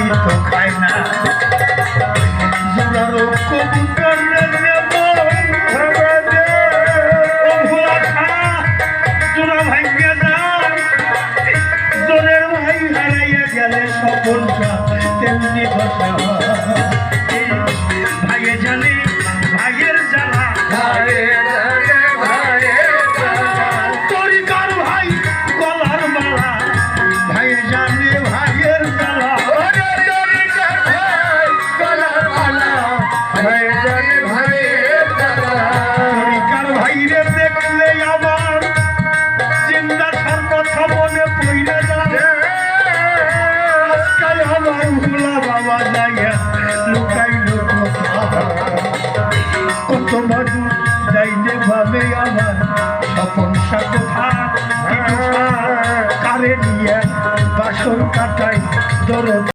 বিড়ি তো খায় না জোড়ারও কবুতর জোড়া ভাঙ্গে যায় জোরের ভাই হারাইয়া গেলে সফলটা তেমনি ভাষা ভাইয়ে জানে ভাইয়ের জ্বালা তরিকার ভাই গলার মালা ভাইয়ে জানে ভাইয়ের জ্বালা তরিকার ভাইরে দেখলে আমার চিন্তা সর্বথা মনে পড়ে যায় আজকাল আমার ভোলা বাবা জায়গা লুকাইল কত মানুষ যাইতে ভাবে আমার স্বপন সাথা কারে নিয়ে বাসর কাটাই দরদ